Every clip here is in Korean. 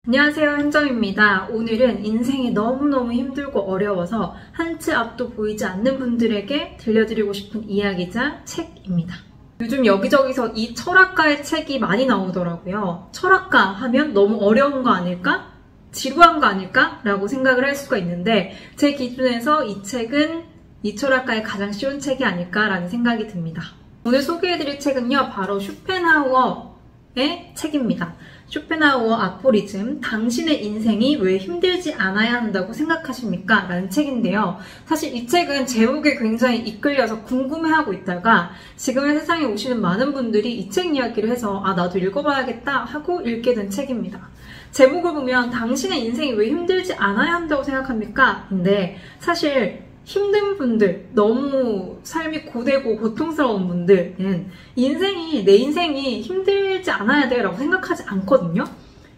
안녕하세요, 현정입니다. 오늘은 인생이 너무너무 힘들고 어려워서 한 치 앞도 보이지 않는 분들에게 들려드리고 싶은 이야기자 책입니다. 요즘 여기저기서 이 철학가의 책이 많이 나오더라고요. 철학가 하면 너무 어려운 거 아닐까? 지루한 거 아닐까? 라고 생각을 할 수가 있는데 제 기준에서 이 책은 이 철학가의 가장 쉬운 책이 아닐까라는 생각이 듭니다. 오늘 소개해드릴 책은요, 바로 쇼펜하우어의 책입니다. 쇼펜하우어 아포리즘, 당신의 인생이 왜 힘들지 않아야 한다고 생각하십니까? 라는 책인데요. 사실 이 책은 제목에 굉장히 이끌려서 궁금해하고 있다가 지금의 세상에 오시는 많은 분들이 이 책 이야기를 해서 나도 읽어봐야겠다 하고 읽게 된 책입니다. 제목을 보면 당신의 인생이 왜 힘들지 않아야 한다고 생각합니까? 근데 사실 힘든 분들, 너무 삶이 고되고 고통스러운 분들은 내 인생이 힘들지 않아야 돼 라고 생각하지 않거든요.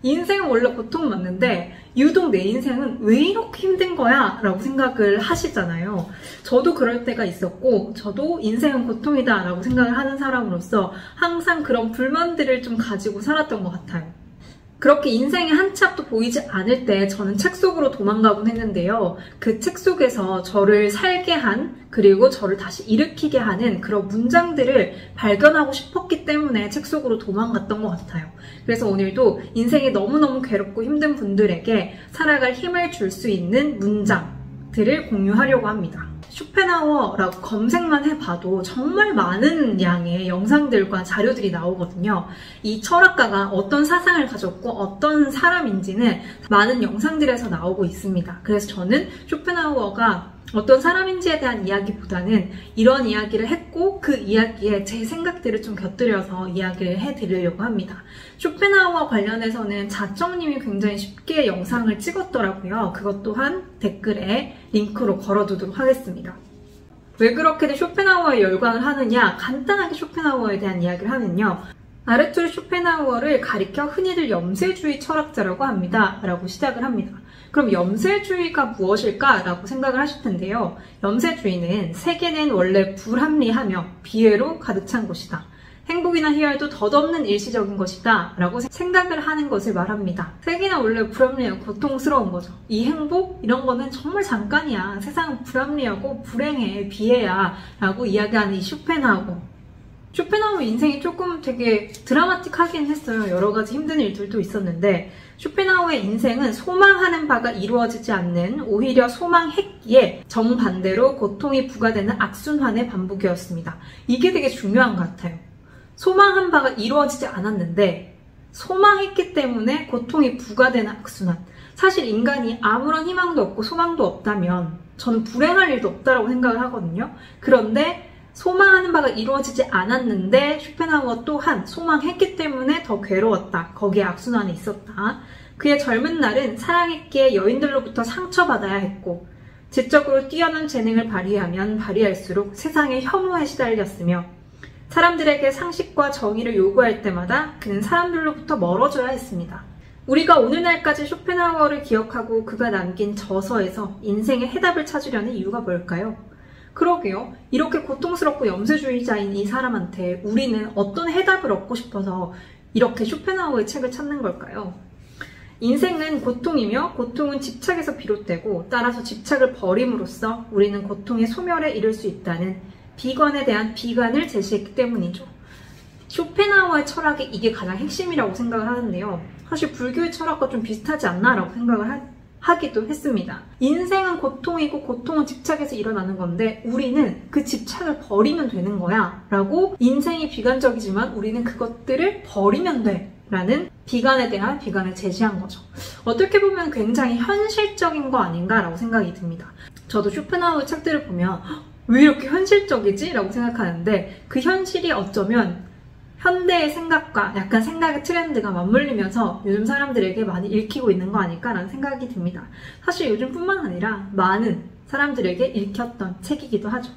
인생은 원래 고통은 맞는데 유독 내 인생은 왜 이렇게 힘든 거야? 라고 생각을 하시잖아요. 저도 그럴 때가 있었고 저도 인생은 고통이다 라고 생각을 하는 사람으로서 항상 그런 불만들을 좀 가지고 살았던 것 같아요. 그렇게 인생의 한 치 앞도 보이지 않을 때 저는 책 속으로 도망가곤 했는데요. 그 책 속에서 저를 살게 한, 그리고 저를 다시 일으키게 하는 그런 문장들을 발견하고 싶었기 때문에 책 속으로 도망갔던 것 같아요. 그래서 오늘도 인생이 너무너무 괴롭고 힘든 분들에게 살아갈 힘을 줄 수 있는 문장들을 공유하려고 합니다. 쇼펜하우어라고 검색만 해봐도 정말 많은 양의 영상들과 자료들이 나오거든요. 이 철학가가 어떤 사상을 가졌고 어떤 사람인지는 많은 영상들에서 나오고 있습니다. 그래서 저는 쇼펜하우어가 어떤 사람인지에 대한 이야기보다는 이런 이야기를 했고 그 이야기에 제 생각들을 좀 곁들여서 이야기를 해드리려고 합니다. 쇼펜하우어 관련해서는 자정님이 굉장히 쉽게 영상을 찍었더라고요. 그것 또한 댓글에 링크로 걸어두도록 하겠습니다. 왜 그렇게들 쇼펜하우어에 열광을 하느냐? 간단하게 쇼펜하우어에 대한 이야기를 하면요. 아르투르 쇼펜하우어를 가리켜 흔히들 염세주의 철학자라고 합니다. 라고 시작을 합니다. 그럼 염세주의가 무엇일까? 라고 생각을 하실 텐데요. 염세주의는 세계는 원래 불합리하며 비애로 가득 찬 곳이다. 행복이나 희열도 덧없는 일시적인 것이다 라고 생각을 하는 것을 말합니다. 세계는 원래 불합리하고 고통스러운 거죠. 이 행복? 이런 거는 정말 잠깐이야. 세상은 불합리하고 불행해, 비애야 라고 이야기하는 이 쇼펜하우어 인생이 조금 되게 드라마틱하긴 했어요. 여러 가지 힘든 일들도 있었는데 쇼펜하우어의 인생은 소망하는 바가 이루어지지 않는, 오히려 소망했기에 정반대로 고통이 부과되는 악순환의 반복이었습니다. 이게 되게 중요한 것 같아요. 소망한 바가 이루어지지 않았는데 소망했기 때문에 고통이 부과되는 악순환. 사실 인간이 아무런 희망도 없고 소망도 없다면 저는 불행할 일도 없다고 생각을 하거든요. 그런데 소망하는 바가 이루어지지 않았는데 쇼펜하우어 또한 소망했기 때문에 더 괴로웠다. 거기에 악순환이 있었다. 그의 젊은 날은 사랑했기에 여인들로부터 상처받아야 했고 지적으로 뛰어난 재능을 발휘하면 발휘할수록 세상의 혐오에 시달렸으며 사람들에게 상식과 정의를 요구할 때마다 그는 사람들로부터 멀어져야 했습니다. 우리가 오늘날까지 쇼펜하우어를 기억하고 그가 남긴 저서에서 인생의 해답을 찾으려는 이유가 뭘까요? 그러게요. 이렇게 고통스럽고 염세주의자인 이 사람한테 우리는 어떤 해답을 얻고 싶어서 이렇게 쇼펜하우어의 책을 찾는 걸까요? 인생은 고통이며 고통은 집착에서 비롯되고 따라서 집착을 버림으로써 우리는 고통의 소멸에 이를 수 있다는 비관에 대한 비관을 제시했기 때문이죠. 쇼펜하우어의 철학이 이게 가장 핵심이라고 생각을 하는데요. 사실 불교의 철학과 좀 비슷하지 않나 라고 생각을 하기도 했습니다. 인생은 고통이고 고통은 집착에서 일어나는 건데 우리는 그 집착을 버리면 되는 거야 라고, 인생이 비관적이지만 우리는 그것들을 버리면 돼 라는 비관에 대한 비관을 제시한 거죠. 어떻게 보면 굉장히 현실적인 거 아닌가 라고 생각이 듭니다. 저도 쇼펜하우어 책들을 보면 왜 이렇게 현실적이지? 라고 생각하는데 그 현실이 어쩌면 현대의 생각과 약간 생각의 트렌드가 맞물리면서 요즘 사람들에게 많이 읽히고 있는 거 아닐까라는 생각이 듭니다. 사실 요즘뿐만 아니라 많은 사람들에게 읽혔던 책이기도 하죠.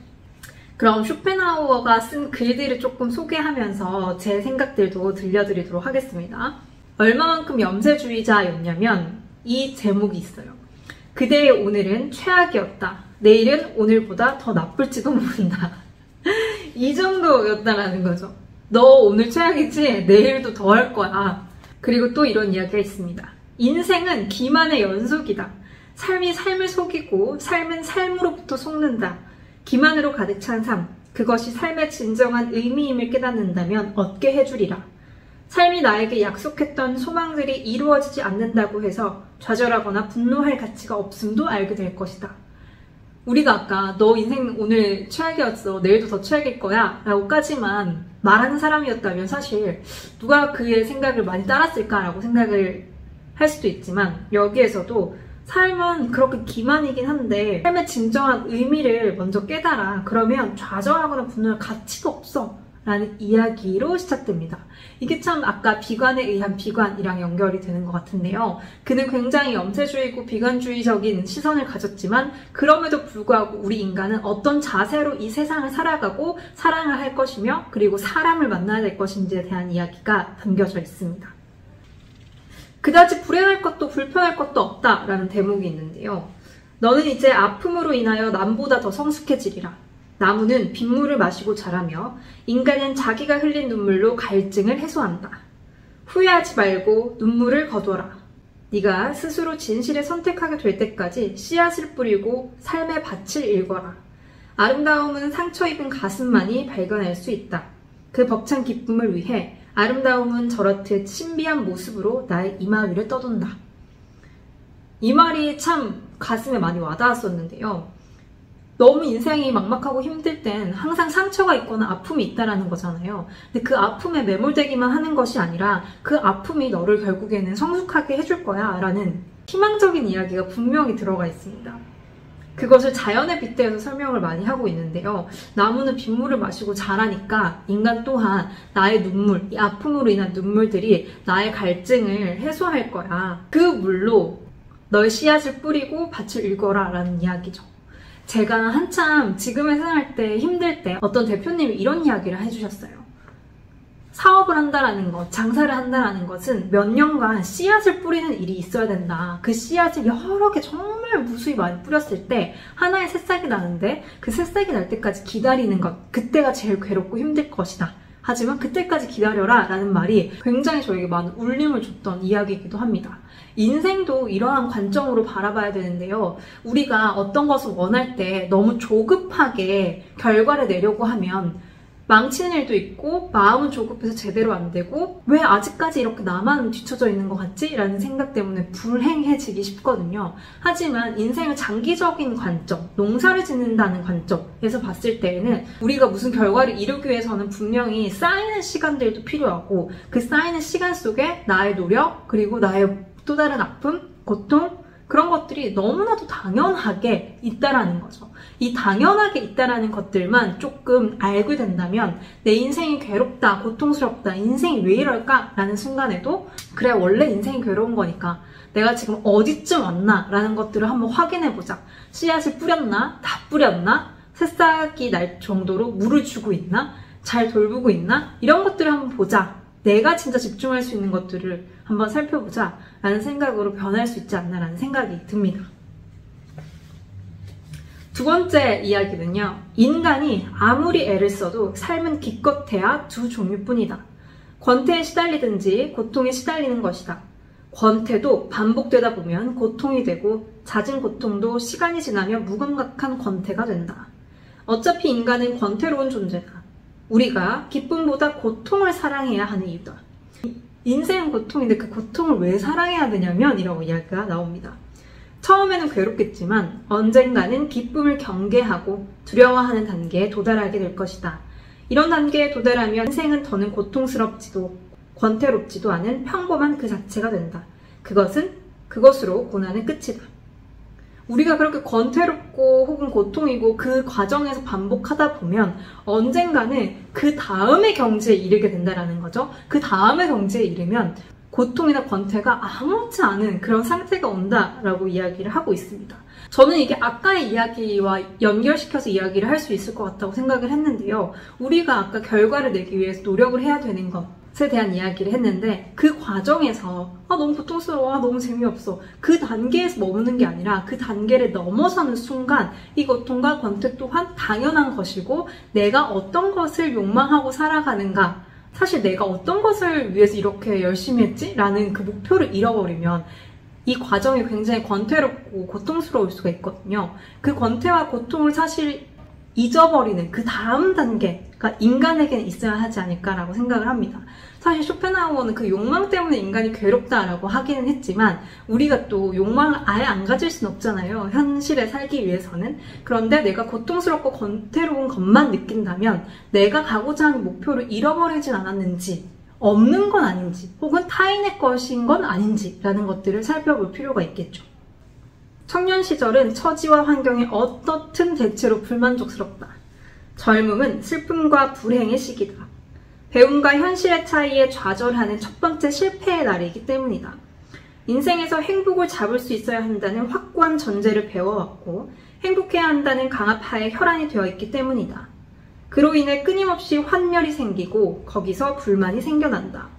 그럼 쇼펜하우어가 쓴 글들을 조금 소개하면서 제 생각들도 들려드리도록 하겠습니다. 얼마만큼 염세주의자였냐면 이 제목이 있어요. 그대의 오늘은 최악이었다. 내일은 오늘보다 더 나쁠지도 모른다. 이 정도였다라는 거죠. 너 오늘 최악이지? 내일도 더 할 거야. 그리고 또 이런 이야기가 있습니다. 인생은 기만의 연속이다. 삶이 삶을 속이고 삶은 삶으로부터 속는다. 기만으로 가득 찬 삶, 그것이 삶의 진정한 의미임을 깨닫는다면 얻게 해주리라. 삶이 나에게 약속했던 소망들이 이루어지지 않는다고 해서 좌절하거나 분노할 가치가 없음도 알게 될 것이다. 우리가 아까 너 인생 오늘 최악이었어, 내일도 더 최악일 거야 라고까지만 말하는 사람이었다면 사실 누가 그의 생각을 많이 따랐을까라고 생각을 할 수도 있지만, 여기에서도 삶은 그렇게 기만이긴 한데 삶의 진정한 의미를 먼저 깨달아. 그러면 좌절하거나 분노할 가치가 없어 라는 이야기로 시작됩니다. 이게 참 아까 비관에 의한 비관이랑 연결이 되는 것 같은데요. 그는 굉장히 염세주의고 비관주의적인 시선을 가졌지만 그럼에도 불구하고 우리 인간은 어떤 자세로 이 세상을 살아가고 사랑을 할 것이며 그리고 사람을 만나야 될 것인지에 대한 이야기가 담겨져 있습니다. 그다지 불행할 것도 불편할 것도 없다라는 대목이 있는데요. 너는 이제 아픔으로 인하여 남보다 더 성숙해지리라. 나무는 빗물을 마시고 자라며 인간은 자기가 흘린 눈물로 갈증을 해소한다. 후회하지 말고 눈물을 거둬라. 네가 스스로 진실을 선택하게 될 때까지 씨앗을 뿌리고 삶의 밭을 일궈라. 아름다움은 상처 입은 가슴만이 발견할 수 있다. 그 벅찬 기쁨을 위해 아름다움은 저렇듯 신비한 모습으로 나의 이마 위를 떠돈다. 이 말이 참 가슴에 많이 와닿았었는데요. 너무 인생이 막막하고 힘들 땐 항상 상처가 있거나 아픔이 있다라는 거잖아요. 근데 그 아픔에 매몰되기만 하는 것이 아니라 그 아픔이 너를 결국에는 성숙하게 해줄 거야 라는 희망적인 이야기가 분명히 들어가 있습니다. 그것을 자연에 빗대어서 설명을 많이 하고 있는데요. 나무는 빗물을 마시고 자라니까 인간 또한 나의 눈물, 이 아픔으로 인한 눈물들이 나의 갈증을 해소할 거야. 그 물로 너의 씨앗을 뿌리고 밭을 일궈라 라는 이야기죠. 제가 한참 지금의 생활 때 힘들 때 어떤 대표님이 이런 이야기를 해주셨어요. 사업을 한다라는 것, 장사를 한다라는 것은 몇 년간 씨앗을 뿌리는 일이 있어야 된다. 그 씨앗을 여러 개 정말 무수히 많이 뿌렸을 때 하나의 새싹이 나는데 그 새싹이 날 때까지 기다리는 것, 그때가 제일 괴롭고 힘들 것이다. 하지만 그때까지 기다려라 라는 말이 굉장히 저에게 많은 울림을 줬던 이야기이기도 합니다. 인생도 이러한 관점으로 바라봐야 되는데요. 우리가 어떤 것을 원할 때 너무 조급하게 결과를 내려고 하면 망치는 일도 있고 마음은 조급해서 제대로 안 되고 왜 아직까지 이렇게 나만 뒤처져 있는 것 같지? 라는 생각 때문에 불행해지기 쉽거든요. 하지만 인생을 장기적인 관점, 농사를 짓는다는 관점에서 봤을 때에는 우리가 무슨 결과를 이루기 위해서는 분명히 쌓이는 시간들도 필요하고 그 쌓이는 시간 속에 나의 노력 그리고 나의 또 다른 아픔, 고통 그런 것들이 너무나도 당연하게 있다라는 거죠. 이 당연하게 있다라는 것들만 조금 알게 된다면 내 인생이 괴롭다, 고통스럽다, 인생이 왜 이럴까? 라는 순간에도 그래 원래 인생이 괴로운 거니까 내가 지금 어디쯤 왔나? 라는 것들을 한번 확인해보자. 씨앗을 뿌렸나? 다 뿌렸나? 새싹이 날 정도로 물을 주고 있나? 잘 돌보고 있나? 이런 것들을 한번 보자. 내가 진짜 집중할 수 있는 것들을 한번 살펴보자 라는 생각으로 변할 수 있지 않나 라는 생각이 듭니다. 두 번째 이야기는요. 인간이 아무리 애를 써도 삶은 기껏해야 두 종류뿐이다. 권태에 시달리든지 고통에 시달리는 것이다. 권태도 반복되다 보면 고통이 되고 잦은 고통도 시간이 지나면 무감각한 권태가 된다. 어차피 인간은 권태로운 존재다. 우리가 기쁨보다 고통을 사랑해야 하는 이유다. 인생은 고통인데 그 고통을 왜 사랑해야 되냐면 이라고 이야기가 나옵니다. 처음에는 괴롭겠지만 언젠가는 기쁨을 경계하고 두려워하는 단계에 도달하게 될 것이다. 이런 단계에 도달하면 인생은 더는 고통스럽지도 권태롭지도 않은 평범한 그 자체가 된다. 그것으로 고난의 끝이다. 우리가 그렇게 권태롭고 혹은 고통이고 그 과정에서 반복하다 보면 언젠가는 그 다음의 경지에 이르게 된다는 거죠. 그 다음의 경지에 이르면 고통이나 권태가 아무렇지 않은 그런 상태가 온다라고 이야기를 하고 있습니다. 저는 이게 아까의 이야기와 연결시켜서 이야기를 할 수 있을 것 같다고 생각을 했는데요. 우리가 아까 결과를 내기 위해서 노력을 해야 되는 것에 대한 이야기를 했는데 그 과정에서 너무 고통스러워, 너무 재미없어 그 단계에서 머무는 게 아니라 그 단계를 넘어서는 순간 이 고통과 권태 또한 당연한 것이고 내가 어떤 것을 욕망하고 살아가는가 사실 내가 어떤 것을 위해서 이렇게 열심히 했지? 라는 그 목표를 잃어버리면 이 과정이 굉장히 권태롭고 고통스러울 수가 있거든요. 그 권태와 고통을 사실 잊어버리는 그 다음 단계가 인간에게는 있어야 하지 않을까라고 생각을 합니다. 사실 쇼펜하우어는 그 욕망 때문에 인간이 괴롭다라고 하기는 했지만 우리가 또 욕망을 아예 안 가질 순 없잖아요. 현실에 살기 위해서는. 그런데 내가 고통스럽고 권태로운 것만 느낀다면 내가 가고자 하는 목표를 잃어버리진 않았는지, 없는 건 아닌지, 혹은 타인의 것인 건 아닌지라는 것들을 살펴볼 필요가 있겠죠. 청년 시절은 처지와 환경이 어떻든 대체로 불만족스럽다. 젊음은 슬픔과 불행의 시기다. 배움과 현실의 차이에 좌절하는 첫 번째 실패의 날이기 때문이다. 인생에서 행복을 잡을 수 있어야 한다는 확고한 전제를 배워왔고 행복해야 한다는 강압하에 혈안이 되어 있기 때문이다. 그로 인해 끊임없이 환멸이 생기고 거기서 불만이 생겨난다.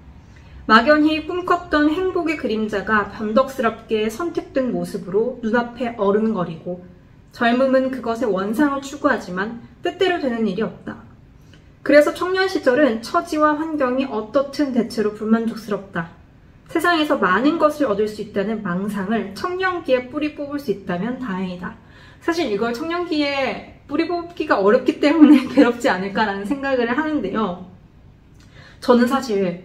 막연히 꿈꿨던 행복의 그림자가 변덕스럽게 선택된 모습으로 눈앞에 어른거리고 젊음은 그것의 원상을 추구하지만 뜻대로 되는 일이 없다. 그래서 청년 시절은 처지와 환경이 어떻든 대체로 불만족스럽다. 세상에서 많은 것을 얻을 수 있다는 망상을 청년기에 뿌리 뽑을 수 있다면 다행이다. 사실 이걸 청년기에 뿌리 뽑기가 어렵기 때문에 괴롭지 않을까라는 생각을 하는데요. 저는 사실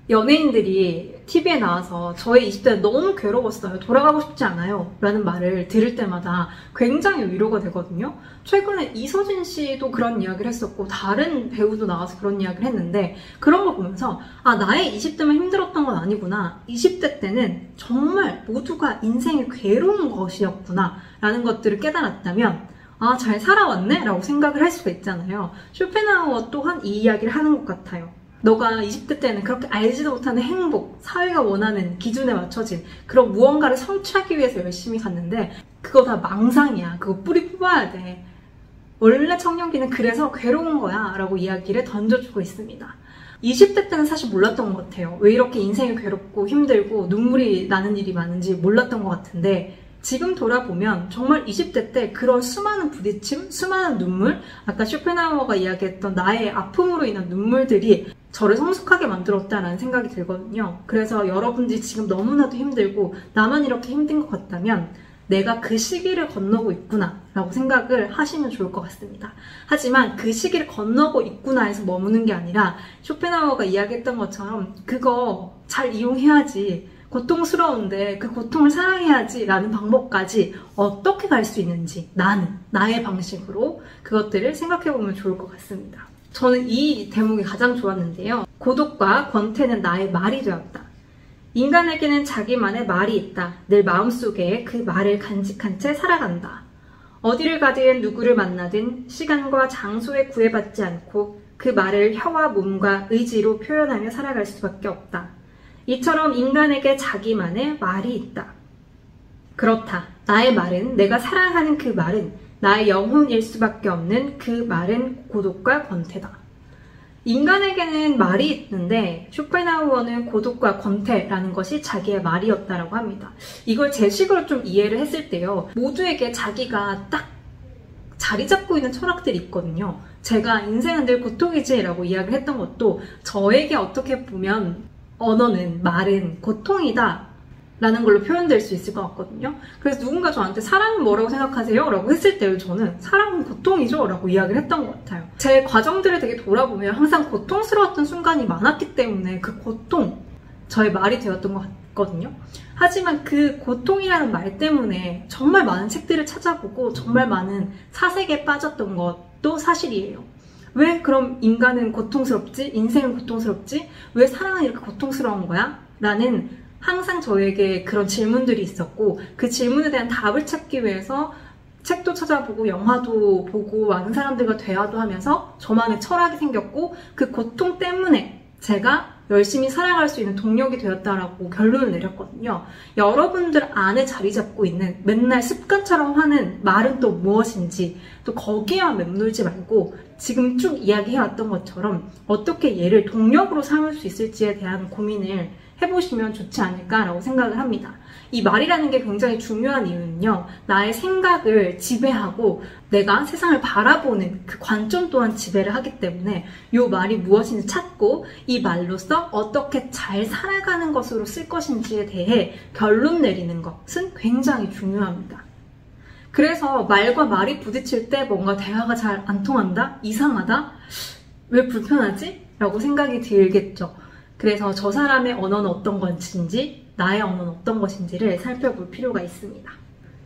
연예인들이 TV에 나와서 저의 20대는 너무 괴로웠어요. 돌아가고 싶지 않아요. 라는 말을 들을 때마다 굉장히 위로가 되거든요. 최근에 이서진 씨도 그런 이야기를 했었고 다른 배우도 나와서 그런 이야기를 했는데 그런 걸 보면서 아, 나의 20대만 힘들었던 건 아니구나. 20대 때는 정말 모두가 인생이 괴로운 것이었구나. 라는 것들을 깨달았다면 아, 잘 살아왔네? 라고 생각을 할 수가 있잖아요. 쇼펜하우어 또한 이 이야기를 하는 것 같아요. 너가 20대 때는 그렇게 알지도 못하는 행복, 사회가 원하는 기준에 맞춰진 그런 무언가를 성취하기 위해서 열심히 갔는데 그거 다 망상이야. 그거 뿌리 뽑아야 돼. 원래 청년기는 그래서 괴로운 거야 라고 이야기를 던져주고 있습니다. 20대 때는 사실 몰랐던 것 같아요. 왜 이렇게 인생이 괴롭고 힘들고 눈물이 나는 일이 많은지 몰랐던 것 같은데 지금 돌아보면 정말 20대 때 그런 수많은 부딪힘, 수많은 눈물, 아까 쇼펜하우어가 이야기했던 나의 아픔으로 인한 눈물들이 저를 성숙하게 만들었다라는 생각이 들거든요. 그래서 여러분들이 지금 너무나도 힘들고 나만 이렇게 힘든 것 같다면 내가 그 시기를 건너고 있구나 라고 생각을 하시면 좋을 것 같습니다. 하지만 그 시기를 건너고 있구나에서 머무는 게 아니라 쇼펜하우어가 이야기했던 것처럼 그거 잘 이용해야지, 고통스러운데 그 고통을 사랑해야지 라는 방법까지 어떻게 갈 수 있는지 나의 방식으로 그것들을 생각해보면 좋을 것 같습니다. 저는 이 대목이 가장 좋았는데요. 고독과 권태는 나의 말이 되었다. 인간에게는 자기만의 말이 있다. 늘 마음속에 그 말을 간직한 채 살아간다. 어디를 가든 누구를 만나든 시간과 장소에 구애받지 않고 그 말을 혀와 몸과 의지로 표현하며 살아갈 수밖에 없다. 이처럼 인간에게 자기만의 말이 있다. 그렇다. 나의 말은, 내가 사랑하는 그 말은 나의 영혼일 수밖에 없는 그 말은 고독과 권태다. 인간에게는 말이 있는데 쇼펜하우어는 고독과 권태라는 것이 자기의 말이었다라고 합니다. 이걸 제 식으로 좀 이해를 했을 때요. 모두에게 자기가 딱 자리 잡고 있는 철학들이 있거든요. 제가 인생은 늘 고통이지 라고 이야기를 했던 것도 저에게 어떻게 보면 언어는, 말은 고통이다 라는 걸로 표현될 수 있을 것 같거든요. 그래서 누군가 저한테 사랑은 뭐라고 생각하세요? 라고 했을 때 저는 사랑은 고통이죠? 라고 이야기를 했던 것 같아요. 제 과정들을 되게 돌아보면 항상 고통스러웠던 순간이 많았기 때문에 그 고통, 저의 말이 되었던 것 같거든요. 하지만 그 고통이라는 말 때문에 정말 많은 책들을 찾아보고 정말 많은 사색에 빠졌던 것도 사실이에요. 왜 그럼 인간은 고통스럽지? 인생은 고통스럽지? 왜 사랑은 이렇게 고통스러운 거야? 라는 항상 저에게 그런 질문들이 있었고 그 질문에 대한 답을 찾기 위해서 책도 찾아보고 영화도 보고 많은 사람들과 대화도 하면서 저만의 철학이 생겼고 그 고통 때문에 제가 열심히 살아갈 수 있는 동력이 되었다라고 결론을 내렸거든요. 여러분들 안에 자리 잡고 있는 맨날 습관처럼 하는 말은 또 무엇인지 또 거기에만 맴돌지 말고 지금 쭉 이야기해왔던 것처럼 어떻게 얘를 동력으로 삼을 수 있을지에 대한 고민을 해보시면 좋지 않을까라고 생각을 합니다. 이 말이라는 게 굉장히 중요한 이유는요. 나의 생각을 지배하고 내가 세상을 바라보는 그 관점 또한 지배를 하기 때문에 이 말이 무엇인지 찾고 이 말로써 어떻게 잘 살아가는 것으로 쓸 것인지에 대해 결론 내리는 것은 굉장히 중요합니다. 그래서 말과 말이 부딪힐 때 뭔가 대화가 잘 안 통한다? 이상하다? 왜 불편하지? 라고 생각이 들겠죠. 그래서 저 사람의 언어는 어떤 것인지 나의 언어는 어떤 것인지를 살펴볼 필요가 있습니다.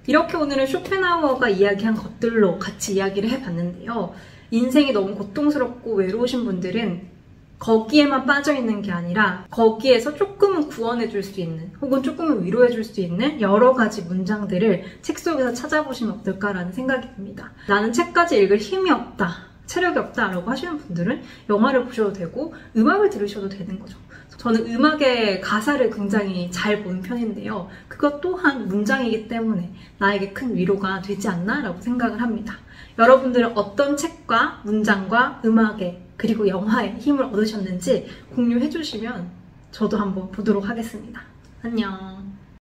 이렇게 오늘은 쇼펜하우어가 이야기한 것들로 같이 이야기를 해봤는데요. 인생이 너무 고통스럽고 외로우신 분들은 거기에만 빠져있는 게 아니라 거기에서 조금은 구원해줄 수 있는 혹은 조금은 위로해줄 수 있는 여러 가지 문장들을 책 속에서 찾아보시면 어떨까라는 생각이 듭니다. 나는 책까지 읽을 힘이 없다, 체력이 없다 라고 하시는 분들은 영화를 보셔도 되고 음악을 들으셔도 되는 거죠. 저는 음악의 가사를 굉장히 잘 보는 편인데요. 그것 또한 문장이기 때문에 나에게 큰 위로가 되지 않나 라고 생각을 합니다. 여러분들은 어떤 책과 문장과 음악에 그리고 영화에 힘을 얻으셨는지 공유해 주시면 저도 한번 보도록 하겠습니다. 안녕.